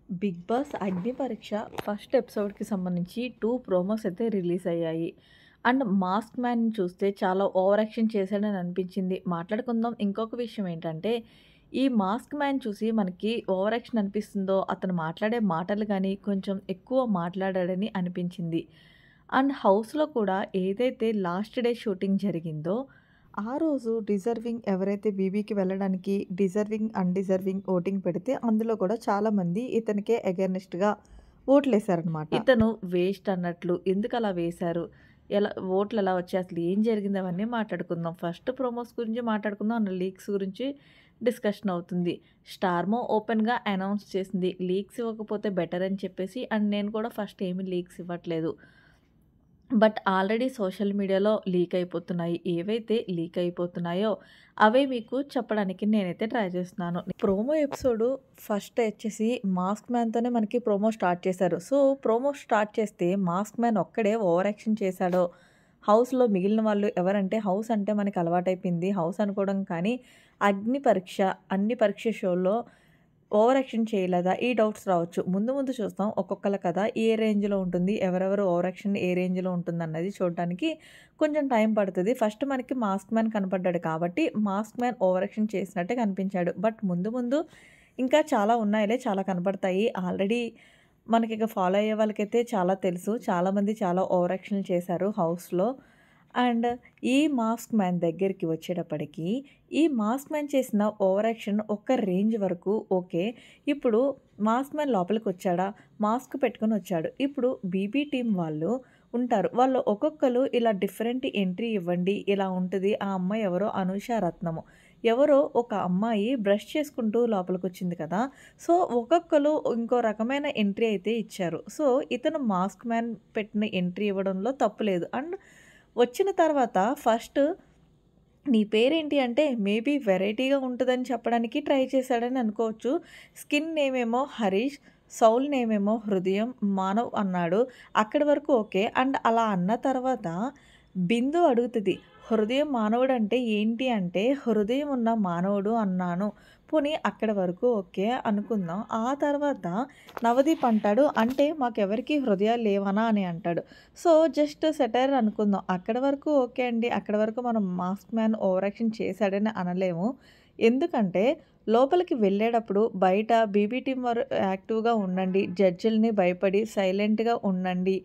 Big boss అగ్ని పరీక్ష first ఎపిసోడ్‌కి సంబంధించి 2 ప్రోమోస్ అయితే రిలీజ్ అయ్యాయి. అండ్ మాస్క్ మ్యాన్‌ని చూస్తే చాలా ఓవర్ యాక్షన్ చేశాడని అనిపించింది. మాట్లాడుకుందాం. ఇంకొక విషయం ఏంటంటే, ఈ మాస్క్ మ్యాన్ చూసి మనకి ఓవర్ యాక్షన్ అనిపిస్తుందో, అతను మాట్లాడే మాటలు గాని కొంచెం ఎక్కువ మాట్లాడాడని అనిపించింది. అండ్ హౌస్‌లో కూడా ఏదైతే లాస్ట్ డే షూటింగ్ జరిగిందో, ఆ రోజు డిజర్వింగ్ ఎవరైతే బీబీకి వెళ్ళడానికి డిజర్వింగ్, అన్‌డిజర్వింగ్ ఓటింగ్ పెడితే అందులో కూడా చాలామంది ఇతనికే అగైనెస్ట్‌గా ఓట్లేసారనమాట. ఇతను వేస్ట్ అన్నట్లు ఎందుకలా వేశారు? ఎలా ఓట్లెలా వచ్చాయి? అసలు ఏం జరిగింది? అవన్నీ మాట్లాడుకుందాం. ఫస్ట్ ప్రోమోస్ గురించి మాట్లాడుకుందాం. అండ్ లీక్స్ గురించి డిస్కషన్ అవుతుంది. స్టార్మో ఓపెన్‌గా అనౌన్స్ చేసింది. లీక్స్ ఇవ్వకపోతే బెటర్ అని చెప్పేసి. అండ్ నేను కూడా ఫస్ట్ ఏమి లీక్స్ ఇవ్వట్లేదు. బట్ ఆల్రెడీ సోషల్ మీడియాలో లీక్ అయిపోతున్నాయి. ఏవైతే లీక్ అయిపోతున్నాయో అవే మీకు చెప్పడానికి నేనైతే ట్రై చేస్తున్నాను. ప్రోమో ఎపిసోడు ఫస్ట్ వచ్చేసి మాస్క్ మ్యాన్‌తోనే మనకి ప్రోమో స్టార్ట్ చేశారు. సో, ప్రోమో స్టార్ట్ చేస్తే మాస్క్ మ్యాన్ ఒక్కడే ఓవర్ యాక్షన్ చేశాడో, హౌస్‌లో మిగిలిన వాళ్ళు ఎవరంటే హౌస్ అంటే మనకి అలవాటైపోయింది. హౌస్ అనుకోవడం కానీ అగ్ని పరీక్ష, అన్ని పరీక్ష షోల్లో ఓవర్ యాక్షన్ చేయలేదా? ఈ డౌట్స్ రావచ్చు. ముందు ముందు చూస్తాం. ఒక్కొక్కళ్ళ కథ ఏ రేంజ్‌లో ఉంటుంది, ఎవరెవరు ఓవర్ యాక్షన్ ఏ రేంజ్‌లో ఉంటుందన్నది చూడడానికి కొంచెం టైం పడతది. ఫస్ట్ మనకి మాస్క్ మ్యాన్ కనపడ్డాడు కాబట్టి, మాస్క్ మ్యాన్ ఓవర్ యాక్షన్ చేసినట్టే కనిపించాడు. బట్ ముందు ముందు ఇంకా చాలా ఉన్నాయిలే, చాలా కనపడతాయి. ఆల్రెడీ మనకిక ఫాలో అయ్యే వాళ్ళకైతే చాలా తెలుసు. చాలామంది చాలా ఓవర్ యాక్షన్‌లు చేశారు హౌస్‌లో. అండ్ ఈ మాస్క్ మ్యాన్ దగ్గరికి వచ్చేటప్పటికి, ఈ మాస్క్ మ్యాన్ చేసిన ఓవర్ యాక్షన్ ఒక రేంజ్ వరకు ఓకే. ఇప్పుడు మాస్క్ మ్యాన్ లోపలికొచ్చాడా, మాస్క్ పెట్టుకొనొచ్చాడు. ఇప్పుడు బీబీ టీమ్ వాళ్ళు ఉంటారు. వాళ్ళు ఒక్కొక్కళ్ళు ఇలా డిఫరెంట్ ఎంట్రీ ఇవ్వండి, ఇలా ఉంటది. ఆ అమ్మాయి ఎవరో అనూష రత్నము. ఎవరో ఒక అమ్మాయి బ్రష్ చేసుకుంటూ లోపలికొచ్చింది కదా! సో, ఒక్కొక్కళ్ళు ఇంకో రకమైన ఎంట్రీ అయితే ఇచ్చారు. సో, ఇతను మాస్క్ మ్యాన్ పెట్టిన ఎంట్రీ ఇవ్వడంలో తప్పు లేదు. అండ్ వచ్చిన తర్వాత ఫస్ట్ నీ పేరేంటి అంటే మేబీ వెరైటీగా ఉంటదని చెప్పడానికి ట్రై చేశాడని అనుకోవచ్చు. స్కిన్ నేమేమో హరీష్, సౌల్ నేమేమో హృదయం, మానవ్ అన్నాడు. అక్కడి వరకు ఓకే. అండ్ అలా అన్న తర్వాత బిందు అడుగుతది. హృదయం మానవుడంటే ఏంటి అంటే హృదయం ఉన్న మానవుడు అన్నాను. పోనీ అక్కడి వరకు ఓకే అనుకుందాం. ఆ తర్వాత నవదీప్ అంటాడు అంటే మాకెవరికీ హృదయాలు లేవనా అని అంటాడు. సో, జస్ట్ సెటైర్ అనుకుందాం. అక్కడి వరకు ఓకే అండి. అక్కడి వరకు మనం మాస్క్ మ్యాన్ ఓవర్ యాక్షన్ చేశాడని అనలేము. ఎందుకంటే లోపలికి వెళ్ళేటప్పుడు బయట బీబీ టీమ్ వారు యాక్టివ్‌గా ఉండండి. జడ్జిలని భయపడి సైలెంట్‌గా ఉండండి.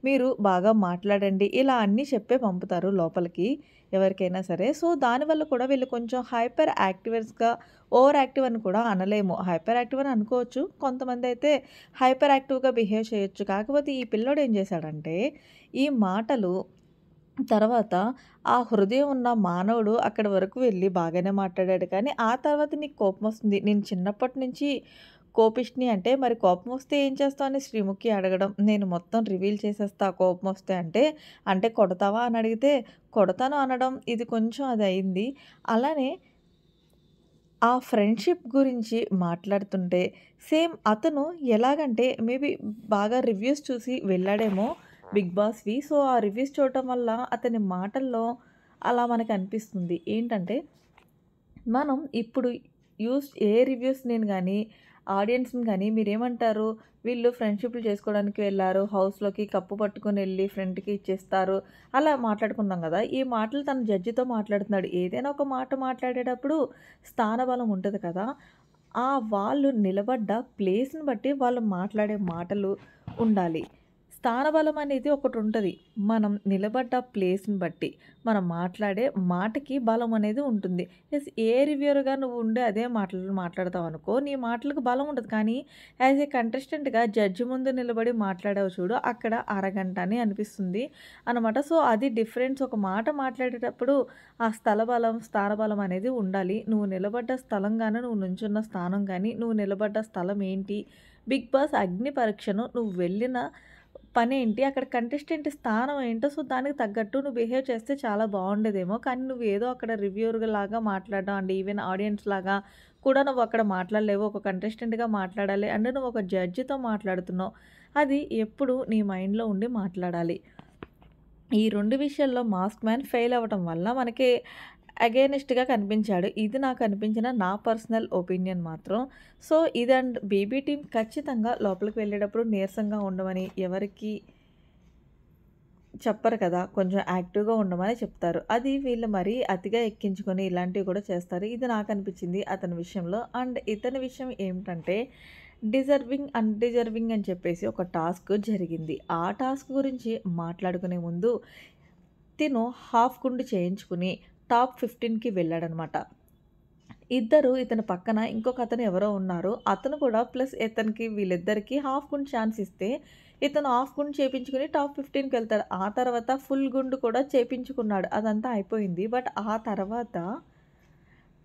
మీరు బాగా మాట్లాడండి. ఇలా అన్నీ చెప్పే పంపుతారు లోపలికి ఎవరికైనా సరే. సో, దానివల్ల కూడా వీళ్ళు కొంచెం హైపర్ యాక్టివర్స్‌గా ఓవర్ యాక్టివ్ అని కూడా అనలేము. హైపర్ యాక్టివ్ అని అనుకోవచ్చు. కొంతమందైతే హైపర్ యాక్టివ్‌గా బిహేవ్ చేయొచ్చు. కాకపోతే ఈ పిల్లోడు ఏం చేశాడంటే, ఈ మాటలు తర్వాత ఆ హృదయం ఉన్న మానవుడు అక్కడి వరకు వెళ్ళి బాగానే మాట్లాడాడు కానీ, ఆ తర్వాత నీకు కోపమొస్తుంది. నేను చిన్నప్పటి నుంచి కోపిష్టి అంటే, మరి కోపమొస్తే ఏం చేస్తావు అని శ్రీముఖి అడగడం. నేను మొత్తం రివీల్ చేసేస్తా కోపమొస్తే అంటే, అంటే కొడతావా అని అడిగితే, కొడతాను అనడం ఇది కొంచెం అదయింది. అలానే ఆ ఫ్రెండ్‌షిప్ గురించి మాట్లాడుతుంటే, సేమ్ అతను ఎలాగంటే మేబీ బాగా రివ్యూస్ చూసి వెళ్ళాడేమో బిగ్ బాస్‌వి. సో, ఆ రివ్యూస్ చూడటం వల్ల అతని మాటల్లో అలా మనకనిపిస్తుంది. ఏంటంటే మనం ఇప్పుడు ఏ రివ్యూస్ నేను గాని, ఆడియన్స్‌ని గాని మీరేమంటారు? వీళ్ళు ఫ్రెండ్‌షిప్‌లు చేసుకోవడానికి వెళ్లారు. హౌస్‌లోకి కప్పు పట్టుకొనెళ్ళి ఫ్రెండ్‌కి ఇచ్చేస్తారు. అలా మాట్లాడుకున్నాం గదా! ఈ మాటలు తను జడ్జితో మాట్లాడుతున్నాడు. ఏదైనా ఒక మాట మాట్లాడేటప్పుడు స్థానబలం ఉంటది కదా! వాళ్ళు నిలబడ్డ ప్లేస్‌ని బట్టి వాళ్ళు మాట్లాడే మాటలు ఉండాలి. స్థానబలం అనేది ఒకటుంటది. మనం నిలబడ్డ ప్లేస్‌ని బట్టి, మనం మాట్లాడే మాటకి బలం అనేది ఉంటుంది. ఏ రివ్యూవర్‌గా నువ్వు ఉండి అదే మాటలు మాట్లాడతావనుకో, నీ మాటలకు బలం ఉండదు. కానీ యాస్ ఏ కంటెస్టెంట్‌గా జడ్జి ముందు నిలబడి మాట్లాడావు చూడు, అక్కడ అరగంట అని అనిపిస్తుంది అనమాట. సో, అది డిఫరెన్స్. ఒక మాట మాట్లాడేటప్పుడు ఆ స్థల బలం, స్థానబలం అనేది ఉండాలి. నువ్వు నిలబడ్డ స్థలం గాని, నువ్వు నుంచున్న స్థానం గాని, నువ్వు నిలబడ్డ స్థలం ఏంటి? బిగ్ బాస్ అగ్ని పరీక్షను నువ్వు వెళ్ళిన పనేంటి? అక్కడ కంటెస్టెంట్ స్థానం ఏంటో, సో, దానికి తగ్గట్టు నువ్వు బిహేవ్ చేస్తే చాలా బావుండేదేమో. కానీ నువ్వేదో అక్కడ రివ్యూవర్ లాగా మాట్లాడడం అండ్ ఈవెన్ ఆడియన్స్ లాగా కూడా నువ్వక్కడ మాట్లాడలేవు. ఒక కంటెస్టెంట్‌గా మాట్లాడాలి. అంటే నువ్వొక జడ్జితో మాట్లాడుతున్నావు. అది ఎప్పుడు నీ మైండ్‌లో ఉండి మాట్లాడాలి. ఈ 2 విషయాల్లో మాస్క్ మ్యాన్ ఫెయిల్ అవ్వటం వల్ల మనకి అగైనిస్ట్‌గా కనిపించాడు. ఇది నాకు అనిపించిన నా పర్సనల్ ఒపీనియన్ మాత్రం. సో, ఇది అండ్ బీబీ టీమ్ ఖచ్చితంగా లోపలికి వెళ్ళేటప్పుడు నీరసంగా ఉండమని ఎవరికీ చెప్పరు కదా! కొంచెం యాక్టివ్‌గా ఉండమని చెప్తారు. అది వీళ్ళు మరీ అతిగా ఎక్కించుకొని ఇలాంటివి కూడా చేస్తారు. ఇది నాకనిపించింది అతని విషయంలో. అండ్ ఇతని విషయం ఏమిటంటే డిజర్వింగ్, అన్‌డిజర్వింగ్ అని చెప్పేసి ఒక టాస్క్ జరిగింది. ఆ టాస్క్ గురించి మాట్లాడుకునే ముందు తిను హాఫ్ గుండు చేయించుకుని టాప్ 15కి వెళ్ళాడనమాట. ఇద్దరు ఇతని పక్కన ఇంకొకతను ఎవరో ఉన్నారు. అతను కూడా ప్లస్ ఇతనికి వీళ్ళిద్దరికీ హాఫ్ గుండు ఛాన్స్ ఇస్తే, ఇతను హాఫ్ గుండు చేపించుకొని టాప్ 15కి వెళ్తాడు. ఆ తర్వాత ఫుల్ గుండు కూడా చేపించుకున్నాడు. అదంతా అయిపోయింది. బట్ ఆ తర్వాత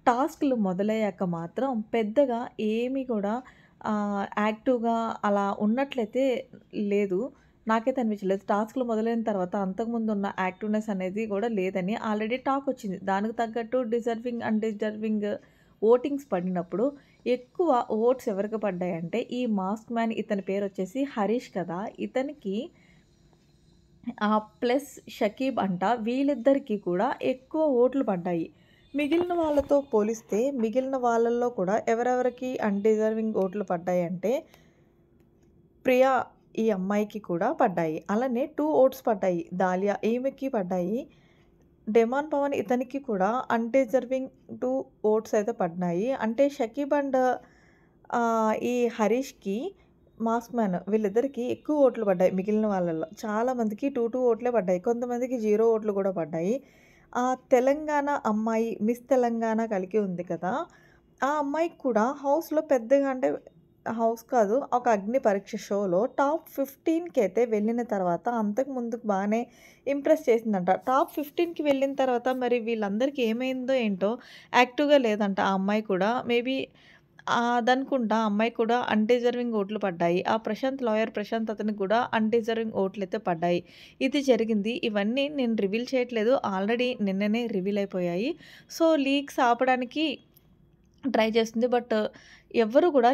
టాస్క్‌లు మొదలయ్యాక మాత్రం పెద్దగా ఏమీ కూడా యాక్టివ్‌గా అలా ఉన్నట్లయితే లేదు. నాకైతే అనిపించలేదు. టాస్క్‌లు మొదలైన తర్వాత అంతకుముందున్న యాక్టివ్‌నెస్ అనేది కూడా లేదని ఆల్రెడీ టాకొచ్చింది. దానికి తగ్గట్టు డిజర్వింగ్, అన్‌డిజర్వింగ్ ఓటింగ్స్ పడినప్పుడు ఎక్కువ ఓట్స్ ఎవరికి పడ్డాయంటే ఈ మాస్క్ మ్యాన్ ఇతని పేరొచ్చేసి హరీష్ కదా! ఇతనికి ప్లస్ షకీబ్ అంట. వీళ్ళిద్దరికీ కూడా ఎక్కువ ఓట్లు పడ్డాయి. మిగిలిన వాళ్ళతో పోలిస్తే మిగిలిన వాళ్ళల్లో కూడా ఎవరెవరికి అన్‌డిజర్వింగ్ ఓట్లు పడ్డాయంటే ప్రియా ఈ అమ్మాయికి కూడా పడ్డాయి. అలానే 2 ఓట్స్ పడ్డాయి. దాలియా ఈమెకి పడ్డాయి. డెమాన్ పవన్ ఇతనికి కూడా అన్‌డిజర్వింగ్ 2 ఓట్స్ అయితే పడినాయి. అంటే షకీబ్ అండ్ ఈ హరీష్‌కి, మాస్క్ మ్యాన్ వీళ్ళిద్దరికీ ఎక్కువ ఓట్లు పడ్డాయి మిగిలిన వాళ్ళలో. చాలామందికి 2 ఓట్లే పడ్డాయి. కొంతమందికి 0 ఓట్లు కూడా పడ్డాయి. తెలంగాణ అమ్మాయి మిస్ తెలంగాణ కలిగి ఉంది కదా! ఆ అమ్మాయికి కూడా హౌస్‌లో పెద్దగా అంటే హౌస్ కాదు. ఒక అగ్ని పరీక్ష షోలో టాప్ 15కి అయితే వెళ్ళిన తర్వాత అంతకు ముందుకు బానే ఇంప్రెస్ చేసిందంట. టాప్ 15కి వెళ్ళిన తర్వాత మరి వీళ్ళందరికీ ఏమైందో ఏంటో యాక్టివ్‌గా లేదంట ఆ అమ్మాయి కూడా. మేబీ అదనుకుంటా ఆ అమ్మాయి కూడా అన్‌డిజర్వింగ్ ఓట్లు పడ్డాయి. లాయర్ ప్రశాంత్ అతనికి కూడా అన్‌డిజర్వింగ్ ఓట్లయితే పడ్డాయి. ఇది జరిగింది. ఇవన్నీ నేను రివీల్ చేయట్లేదు. ఆల్రెడీ నిన్ననే రివీల్ అయిపోయాయి. సో, లీక్స్ ఆపడానికి ట్రై చేస్తుంది. బట్ ఎవ్వరు కూడా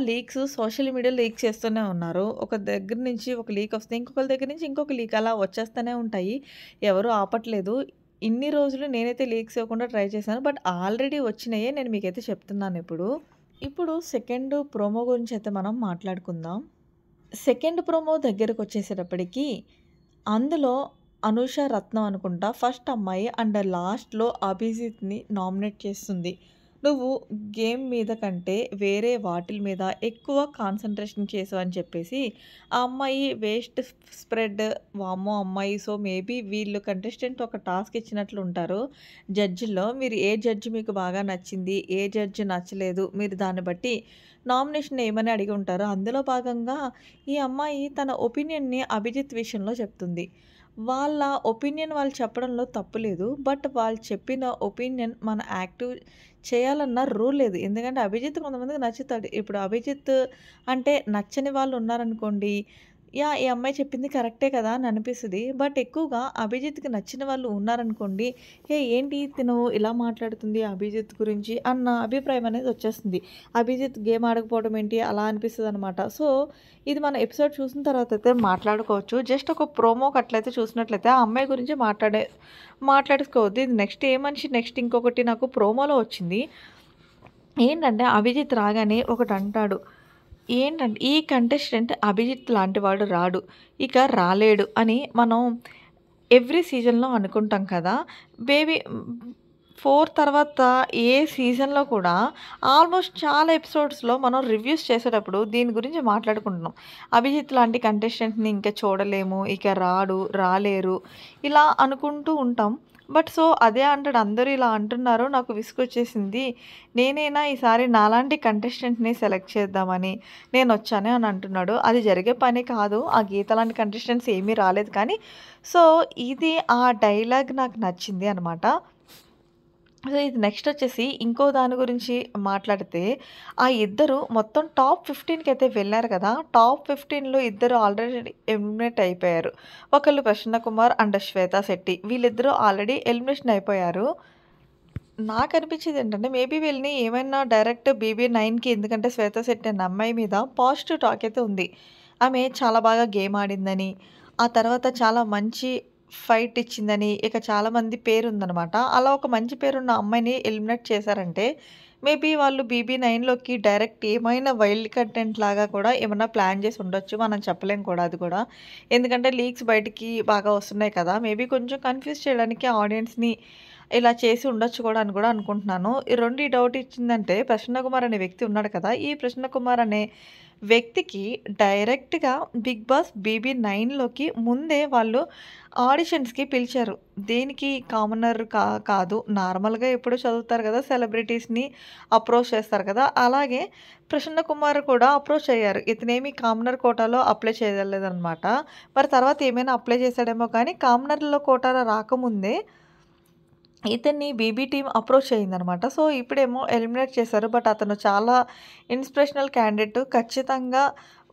సోషల్ మీడియాలో లీక్ చేస్తూనే ఉన్నారు. ఒక దగ్గర నుంచి ఒక లీక్ వస్తే ఇంకొకళ్ళ దగ్గర నుంచి ఇంకొక లీక్ అలా వచ్చేస్తూనే ఉంటాయి. ఎవరు ఆపట్లేదు. ఇన్ని రోజులు నేనైతే లీక్స్ ఇవ్వకుండా ట్రై చేశాను. బట్ ఆల్రెడీ వచ్చినయే నేను మీకైతే చెప్తున్నానిప్పుడు. ఇప్పుడు సెకండ్ ప్రోమో గురించయితే మనం మాట్లాడుకుందాం. సెకండ్ ప్రోమో దగ్గరకొచ్చేసేటప్పటికి అందులో అనూష రత్నం అనుకుంటా ఫస్ట్ అమ్మాయి అండ్ లాస్ట్‌లో అభిజిత్‌ని నామినేట్ చేస్తుంది. నువ్వు గేమ్ మీద కంటే వేరే వాటిల మీద ఎక్కువ కాన్సంట్రేషన్ చేసావని చెప్పేసి, ఆ అమ్మాయి వేస్ట్ స్ప్రెడ్ వామ్మో అమ్మాయి! సో, మేబీ వీళ్ళు కంటెస్టెంట్ ఒక టాస్క్ ఇచ్చినట్లుంటారు జడ్జిల్లో. మీరు ఏ జడ్జ్ మీకు బాగా నచ్చింది? ఏ జడ్జ్ నచ్చలేదు? మీరు దాన్ని బట్టి నామినేషన్ ఏమని అడిగి ఉంటారు. అందులో భాగంగా ఈ అమ్మాయి తన ఒపీనియన్‌ని అభిజిత్ విషయంలో చెప్తుంది. వాళ్ళ ఒపీనియన్ వాళ్ళు చెప్పడంలో తప్పు లేదు. బట్ వాళ్ళు చెప్పిన ఒపీనియన్ మన యాక్టివ్ చేయాలన్న రూల్ లేదు. ఎందుకంటే అభిజిత్ కొంతమందికి నచ్చుతాడు. ఇప్పుడు అభిజిత్ అంటే నచ్చని వాళ్ళు ఉన్నారనుకోండి, యాహ్! ఈ అమ్మాయి చెప్పింది కరెక్టే కదా! అని అనిపిస్తది. బట్ ఎక్కువగా అభిజిత్‌కి నచ్చిన వాళ్ళు ఉన్నారనుకోండి, ఏంటి తిను ఇలా మాట్లాడుతుంది అభిజిత్ గురించి అన్న అభిప్రాయం అనేది వచ్చేస్తుంది. అభిజిత్ గేమ్ ఆడకపోవడం ఏంటి అలా అనిపిస్తదనమాట. సో, ఇది మన ఎపిసోడ్ చూసిన తర్వాత అయితే మాట్లాడుకోవచ్చు. జస్ట్ ఒక ప్రోమోకి అట్లయితే చూసినట్లయితే ఆ అమ్మాయి గురించి మాట్లాడేసుకోవద్దు. ఇది నెక్స్ట్ ఏ మనిషి నెక్స్ట్ ఇంకొకటి నాకు ప్రోమోలో వచ్చింది. ఏంటంటే అభిజిత్ రాగానే ఒకటంటాడు. ఏంటంటే ఈ కంటెస్టెంట్ అభిజిత్ లాంటివాడు రాడు. ఇక రాలేడు అని మనం ఎవ్రీ సీజన్‌లో అనుకుంటాం కదా! బేబీ 4 తర్వాత ఏ సీజన్‌లో కూడా ఆల్మోస్ట్ చాలా ఎపిసోడ్స్‌లో మనం రివ్యూస్ చేసేటప్పుడు దీని గురించి మాట్లాడుకుంటున్నాం. అభిజిత్ లాంటి కంటెస్టెంట్‌ని ఇంకా చూడలేము. ఇక రాడు, రాలేరు ఇలా అనుకుంటూ ఉంటాం. బట్ సో, అదే అంటాడు. అందరూ ఇలా అంటున్నారు. నాకు విసుగొచ్చేసింది. నేనైనా ఈసారి నాలాంటి కంటెస్టెంట్‌ని సెలెక్ట్ చేద్దామని నేనొచ్చాను అని అంటున్నాడు. అది జరిగే పని కాదు. ఆ గీత లాంటి కంటెస్టెంట్స్ ఏమీ రాలేదు కానీ, సో, ఇది ఆ డైలాగ్ నాకు నచ్చింది అనమాట. సో, ఇది నెక్స్ట్ వచ్చేసి ఇంకో దాని గురించి మాట్లాడితే, ఆ ఇద్దరు మొత్తం టాప్ 15కి అయితే వెళ్లారు కదా! టాప్ 15లో ఇద్దరు ఆల్రెడీ ఎలిమినేట్ అయిపోయారు. ఒకళ్ళు ప్రసన్న కుమార్ అండ్ శ్వేతా శెట్టి. వీళ్ళిద్దరూ ఆల్రెడీ ఎలిమినేషన్ అయిపోయారు. నాకనిపించేది ఏంటంటే, మేబీ వీళ్ళని ఏమైనా డైరెక్ట్ బీబీ9కి ఎందుకంటే శ్వేతా శెట్టి అనే అమ్మాయి మీద పాజిటివ్ టాక్ అయితే ఉంది. ఆమె చాలా బాగా గేమ్ ఆడిందని, ఆ తర్వాత చాలా మంచి ఫైట్ ఇచ్చిందని ఇక చాలామంది పేరుందనమాట. అలా ఒక మంచి పేరున్న అమ్మాయిని ఎలిమినేట్ చేశారంటే, మేబీ వాళ్ళు 'బీబీ9'లోకి డైరెక్ట్ ఏమైనా వైల్డ్ కంటెంట్ లాగా కూడా ఏమన్నా ప్లాన్ చేసి ఉండొచ్చు. మనం చెప్పలేం కూడా అది కూడా. ఎందుకంటే లీక్స్ బయటికి బాగా వస్తున్నాయి కదా! మేబీ కొంచెం కన్‌ఫ్యూజ్ చేయడానికి ఆడియన్స్‌ని ఇలా చేసి ఉండొచ్చు కూడా అని కూడా అనుకుంటున్నాను. ఈ డౌట్ ఇచ్చిందంటే ప్రసన్న కుమార్ అనే వ్యక్తి ఉన్నాడు కదా! ఈ ప్రసన్న కుమార్ అనే వ్యక్తికి డైరెక్ట్‌గా 'బిగ్ బాస్ బీబీ9'లోకి ముందే వాళ్ళు ఆడిషన్స్‌కి పిలిచారు. దేనికి కామనర్ కాదు. నార్మల్‌గా ఎప్పుడో చదువుతారు కదా! సెలబ్రిటీస్‌ని అప్రోచ్ చేస్తారు కదా! అలాగే ప్రసన్న కుమార్ కూడా అప్రోచ్ అయ్యారు. ఇతనేమి కామనర్ కోటాలో అప్లై చేయలేదనమాట. మరి తర్వాత ఏమైనా అప్లై చేసాడేమో కానీ కామనర్‌లో కోటాలో రాకముందే ఇతన్ని బీబీ టీమ్ అప్రోచ్ అయిందనమాట. సో, ఇప్పుడేమో ఎలిమినేట్ చేశారు. బట్ అతను చాలా ఇన్స్‌పిరేషనల్ క్యాండిడేట్. ఖచ్చితంగా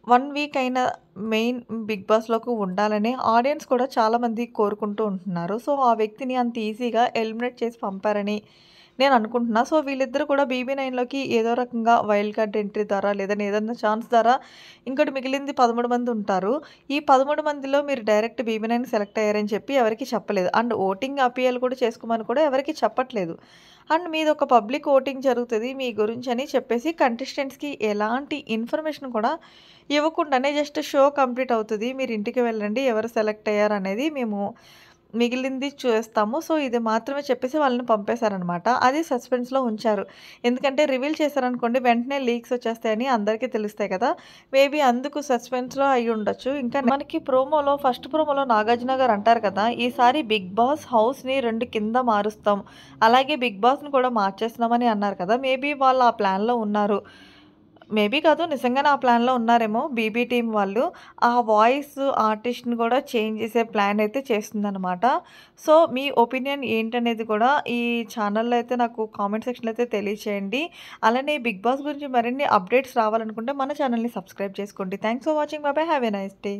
1 వీక్ అయినా మెయిన్ బిగ్ బాస్‌లోకి ఉండాలని ఆడియన్స్ కూడా చాలామంది కోరుకుంటూ ఉంటున్నారు. సో, ఆ వ్యక్తిని అంత ఈజీగా ఎలిమినేట్ చేసి పంపారని నేను అనుకుంటున్నా. సో, వీళ్ళిద్దరూ కూడా బీబీ9లోకి ఏదో రకంగా వైల్డ్ కార్డ్ ఎంట్రీ ద్వారా లేదంటే ఏదన్నా ఛాన్స్ ద్వారా ఇంకోటి మిగిలింది 13 మంది ఉంటారు. ఈ 13 మందిలో మీరు డైరెక్ట్ బీబీ9 సెలెక్ట్ అయ్యారని చెప్పి ఎవరికీ చెప్పలేదు. అండ్ ఓటింగ్ అపీల్ కూడా చేసుకోమని కూడా ఎవరికీ చెప్పట్లేదు. అండ్ మీదొక పబ్లిక్ ఓటింగ్ జరుగుతది మీ గురించని చెప్పేసి కంటెస్టెంట్స్‌కి ఎలాంటి ఇన్ఫర్మేషన్ కూడా ఇవ్వకుండానే జస్ట్ షో కంప్లీట్ అవుతది. మీరు ఇంటికి వెళ్ళండి. ఎవరు సెలెక్ట్ అయ్యారనేది మేము మిగిలింది చూస్తాము. సో, ఇది మాత్రమే చెప్పేసి వాళ్ళని పంపేశారనమాట. అది సస్పెన్స్‌లో ఉంచారు. ఎందుకంటే రివీల్ చేశారనుకోండి వెంటనే లీక్స్ వచ్చేస్తాయని అందరికీ తెలుస్తాయి కదా! మేబీ అందుకు సస్పెన్స్‌లో అయ్యుండొచ్చు. ఇంకా మనకి ఫస్ట్ ప్రోమోలో నాగార్జున గారు అంటారు కదా! ఈసారి బిగ్ బాస్ హౌస్‌ని 2 కింద మారుస్తాం. అలాగే బిగ్ బాస్‌ని కూడా మార్చేస్తున్నామని అన్నారు కదా! మేబీ వాళ్ళు ఆ ప్లాన్‌లో ఉన్నారు. మేబీ కాదు. నిజంగానే ఆ ప్లాన్‌లో ఉన్నారేమో బీబీ టీమ్ వాళ్ళు. ఆ వాయిస్ ఆర్టిస్ట్‌ని కూడా చేంజ్ చేసే ప్లాన్ అయితే చేస్తుందనమాట. సో, మీ ఒపీనియన్ ఏంటనేది కూడా ఈ ఛానల్‌లో అయితే నాకు కామెంట్ సెక్షన్‌లో అయితే తెలియచేయండి. అలానే బిగ్ బాస్ గురించి మరిన్ని అప్డేట్స్ రావాలనుకుంటే మన ఛానల్‌ని సబ్స్క్రైబ్ చేసుకోండి. Thanks for watching. By by. Have a nice day.